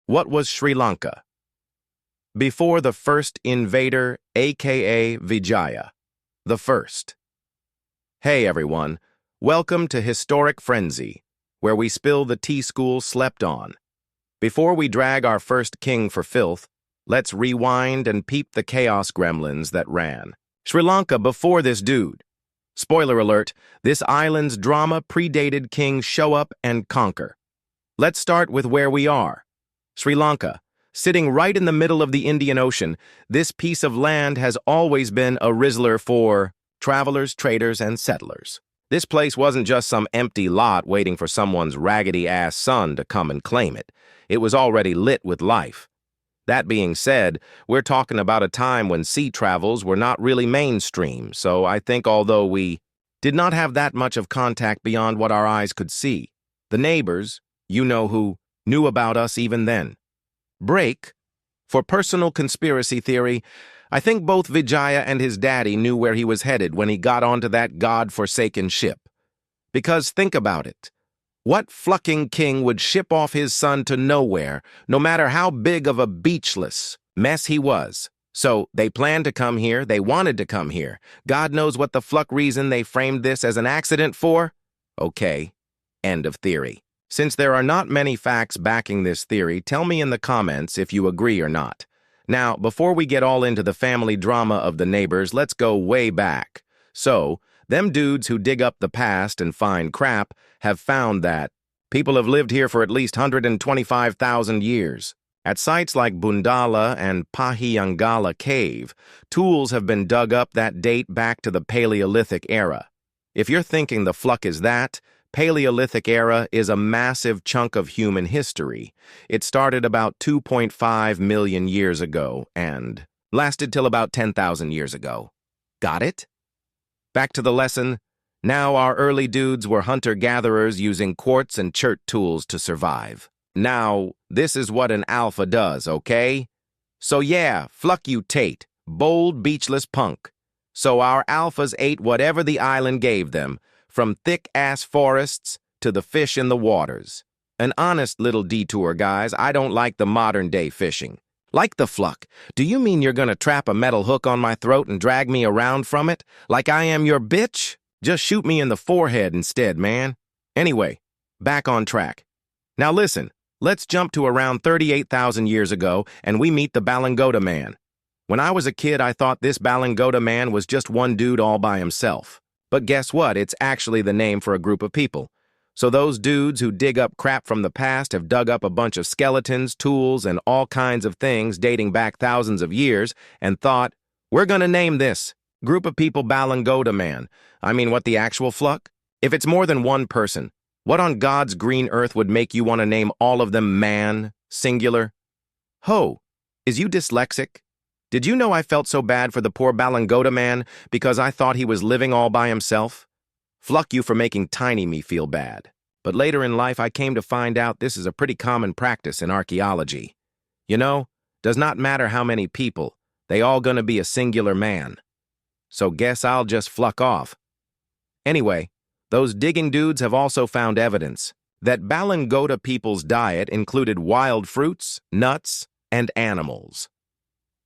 What was Sri Lanka? Before the first invader, aka Vijaya. The first. Hey everyone, welcome to Historic Frenzy, where we spill the tea schools slept on. Before we drag our first king for filth, let's rewind and peep the chaos gremlins that ran. Sri Lanka before this dude. Spoiler alert, this island's drama predated King Show Up and Conquer. Let's start with where we are. Sri Lanka. Sitting right in the middle of the Indian Ocean, this piece of land has always been a rizzler for travelers, traders, and settlers. This place wasn't just some empty lot waiting for someone's raggedy-ass son to come and claim it. It was already lit with life. That being said, we're talking about a time when sea travels were not really mainstream, so I think although we did not have that much of contact beyond what our eyes could see, the neighbors, you know who, knew about us even then. Break. For personal conspiracy theory, I think both Vijaya and his daddy knew where he was headed when he got onto that god-forsaken ship. Because think about it. What flucking king would ship off his son to nowhere, no matter how big of a beachless mess he was? So they planned to come here, they wanted to come here. God knows what the fluck reason they framed this as an accident for? Okay, end of theory. Since there are not many facts backing this theory, tell me in the comments if you agree or not. Now, before we get all into the family drama of the neighbors, let's go way back. So, them dudes who dig up the past and find crap have found that people have lived here for at least 125,000 years. At sites like Bundala and Pahiyangala Cave, tools have been dug up that date back to the Paleolithic era. If you're thinking the fluck is that, Paleolithic era is a massive chunk of human history. It started about 2.5 million years ago and lasted till about 10,000 years ago. Got it? Back to the lesson. Now our early dudes were hunter-gatherers using quartz and chert tools to survive. Now, this is what an alpha does, okay? So yeah, fluck you Tate, bold beachless punk. So our alphas ate whatever the island gave them, from thick-ass forests to the fish in the waters. An honest little detour, guys. I don't like the modern-day fishing. Like the fluck. Do you mean you're gonna trap a metal hook on my throat and drag me around from it? Like I am your bitch? Just shoot me in the forehead instead, man. Anyway, back on track. Now listen, let's jump to around 38,000 years ago and we meet the Balangota man. When I was a kid, I thought this Balangota man was just one dude all by himself. But guess what? It's actually the name for a group of people. So those dudes who dig up crap from the past have dug up a bunch of skeletons, tools, and all kinds of things dating back thousands of years and thought, we're gonna name this group of people Balangota Man. I mean, what the actual fluck? If it's more than one person, what on God's green earth would make you want to name all of them man, singular? Ho, is you dyslexic? Did you know I felt so bad for the poor Balangota man because I thought he was living all by himself? Fluck you for making tiny me feel bad. But later in life, I came to find out this is a pretty common practice in archaeology. You know, does not matter how many people, they all gonna be a singular man. So guess I'll just fluck off. Anyway, those digging dudes have also found evidence that Balangota people's diet included wild fruits, nuts, and animals.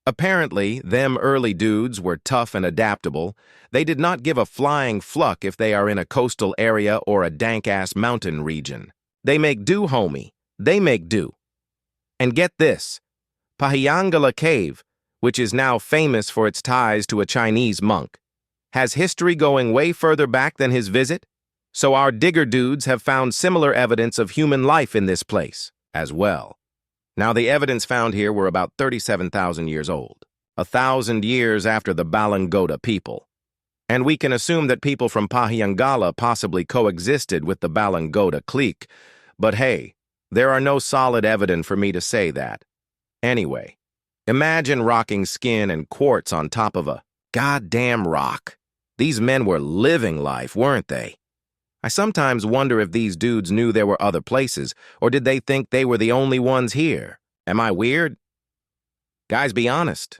Apparently, them early dudes were tough and adaptable. They did not give a flying fluck if they are in a coastal area or a dank-ass mountain region. They make do, homie. They make do. And get this, Pahiyangala Cave, which is now famous for its ties to a Chinese monk, has history going way further back than his visit, so our digger dudes have found similar evidence of human life in this place as well. Now, the evidence found here were about 37,000 years old, 1,000 years after the Balangota people. And we can assume that people from Pahiyangala possibly coexisted with the Balangota clique, but hey, there are no solid evidence for me to say that. Anyway, imagine rocking skin and quartz on top of a goddamn rock. These men were living life, weren't they? I sometimes wonder if these dudes knew there were other places, or did they think they were the only ones here? Am I weird? Guys, be honest.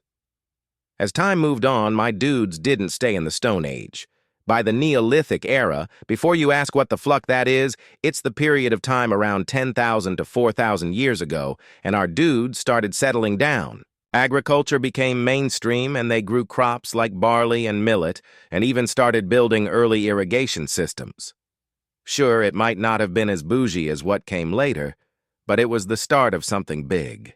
As time moved on, my dudes didn't stay in the Stone Age. By the Neolithic era, before you ask what the fluck that is, it's the period of time around 10,000 to 4,000 years ago, and our dudes started settling down. Agriculture became mainstream, and they grew crops like barley and millet, and even started building early irrigation systems. Sure, it might not have been as bougie as what came later, but it was the start of something big.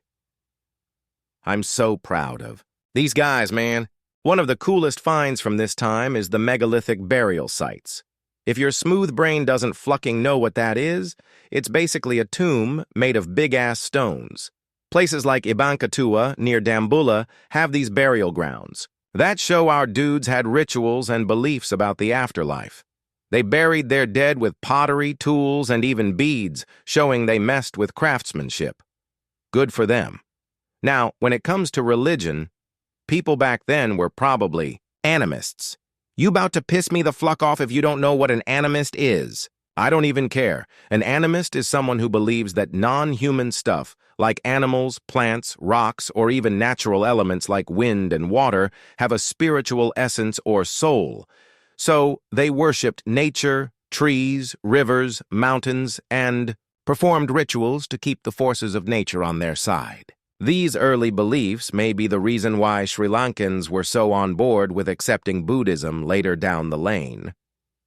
I'm so proud of these guys, man. One of the coolest finds from this time is the megalithic burial sites. If your smooth brain doesn't flucking know what that is, it's basically a tomb made of big-ass stones. Places like Ibankatua near Dambulla have these burial grounds. That show our dudes had rituals and beliefs about the afterlife. They buried their dead with pottery, tools, and even beads, showing they messed with craftsmanship. Good for them. Now, when it comes to religion, people back then were probably animists. You about to piss me the fluck off if you don't know what an animist is? I don't even care. An animist is someone who believes that non-human stuff, like animals, plants, rocks, or even natural elements like wind and water, have a spiritual essence or soul. So they worshipped nature, trees, rivers, mountains, and performed rituals to keep the forces of nature on their side. These early beliefs may be the reason why Sri Lankans were so on board with accepting Buddhism later down the lane.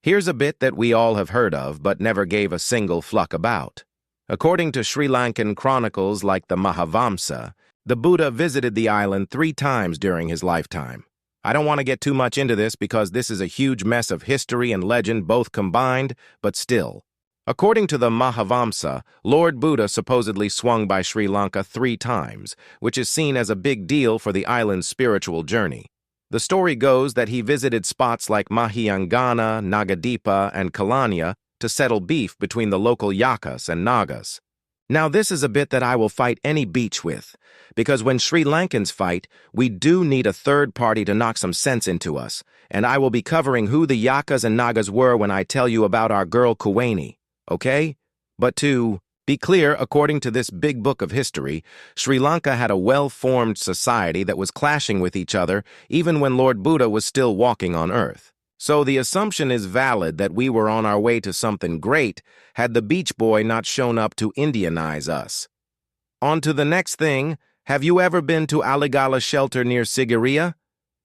Here's a bit that we all have heard of but never gave a single fluck about. According to Sri Lankan chronicles like the Mahavamsa, the Buddha visited the island 3 times during his lifetime. I don't want to get too much into this because this is a huge mess of history and legend both combined, but still. According to the Mahavamsa, Lord Buddha supposedly swung by Sri Lanka 3 times, which is seen as a big deal for the island's spiritual journey. The story goes that he visited spots like Mahiyangana, Nagadipa, and Kalanya to settle beef between the local Yakas and Nagas. Now this is a bit that I will fight any beach with, because when Sri Lankans fight, we do need a third party to knock some sense into us, and I will be covering who the Yakas and Nagas were when I tell you about our girl Kuwaini. Okay? But to be clear, according to this big book of history, Sri Lanka had a well-formed society that was clashing with each other even when Lord Buddha was still walking on Earth. So the assumption is valid that we were on our way to something great had the beach boy not shown up to Indianize us. On to the next thing. Have you ever been to Aligala shelter near Sigiriya?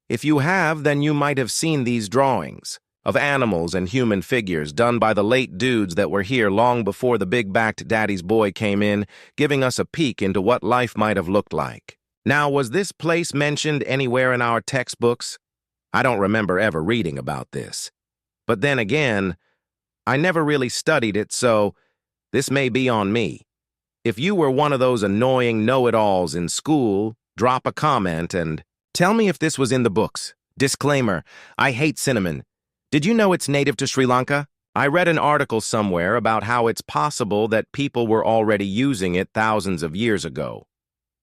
If you have, then you might have seen these drawings of animals and human figures done by the late dudes that were here long before the big-backed daddy's boy came in, giving us a peek into what life might have looked like. Now, was this place mentioned anywhere in our textbooks? I don't remember ever reading about this. But then again, I never really studied it, so this may be on me. If you were one of those annoying know-it-alls in school, drop a comment and tell me if this was in the books. Disclaimer, I hate cinnamon. Did you know it's native to Sri Lanka? I read an article somewhere about how it's possible that people were already using it thousands of years ago.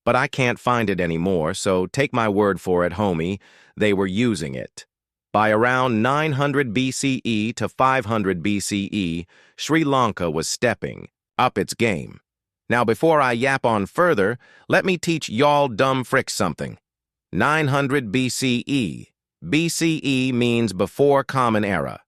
But I can't find it anymore, so take my word for it, homie, they were using it. By around 900 BCE to 500 BCE, Sri Lanka was stepping up its game. Now, before I yap on further, let me teach y'all dumb fricks something. 900 BCE. BCE means before Common Era.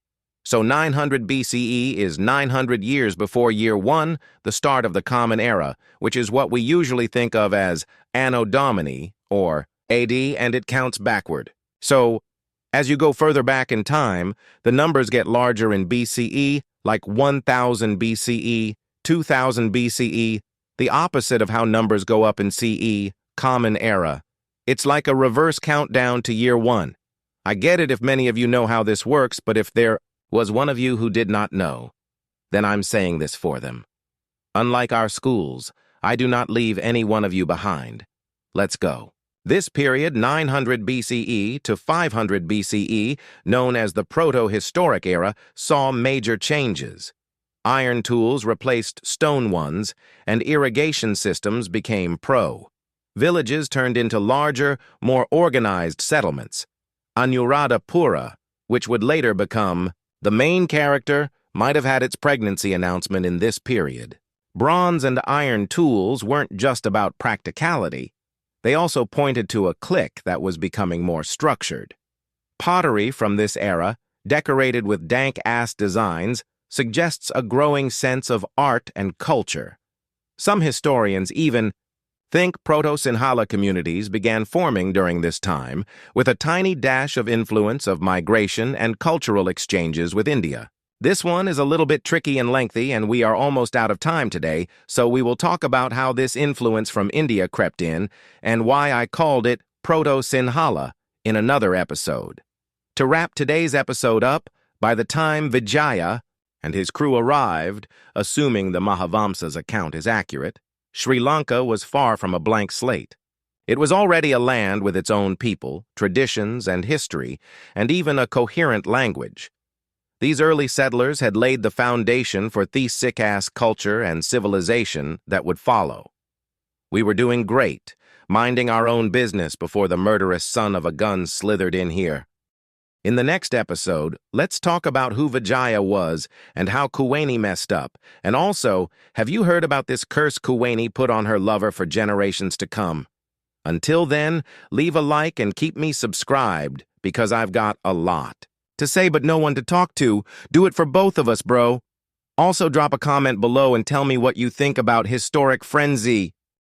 So 900 BCE is 900 years before year 1, the start of the Common Era, which is what we usually think of as Anno Domini, or AD, and it counts backward. So, as you go further back in time, the numbers get larger in BCE, like 1000 BCE, 2000 BCE, the opposite of how numbers go up in CE, Common Era. It's like a reverse countdown to year 1. I get it if many of you know how this works, but if there was one of you who did not know, then I'm saying this for them. Unlike our schools, I do not leave any one of you behind. Let's go. This period, 900 BCE to 500 BCE, known as the Proto-Historic Era, saw major changes. Iron tools replaced stone ones, and irrigation systems became Villages turned into larger, more organized settlements. Anuradhapura, which would later become the main character, might have had its pregnancy announcement in this period. Bronze and iron tools weren't just about practicality. They also pointed to a clique that was becoming more structured. Pottery from this era, decorated with dank-ass designs, suggests a growing sense of art and culture. Some historians even think Proto-Sinhala communities began forming during this time, with a tiny dash of influence of migration and cultural exchanges with India. This one is a little bit tricky and lengthy, and we are almost out of time today, so we will talk about how this influence from India crept in and why I called it Proto-Sinhala in another episode. To wrap today's episode up, by the time Vijaya and his crew arrived, assuming the Mahavamsa's account is accurate, Sri Lanka was far from a blank slate. It was already a land with its own people, traditions, and history, and even a coherent language. These early settlers had laid the foundation for the sick-ass culture and civilization that would follow. We were doing great, minding our own business before the murderous son of a gun slithered in here. In the next episode, let's talk about who Vijaya was and how Kuweni messed up. And also, have you heard about this curse Kuweni put on her lover for generations to come? Until then, leave a like and keep me subscribed, because I've got a lot to say but no one to talk to. Do it for both of us, bro. Also, drop a comment below and tell me what you think about Historic Frenzy.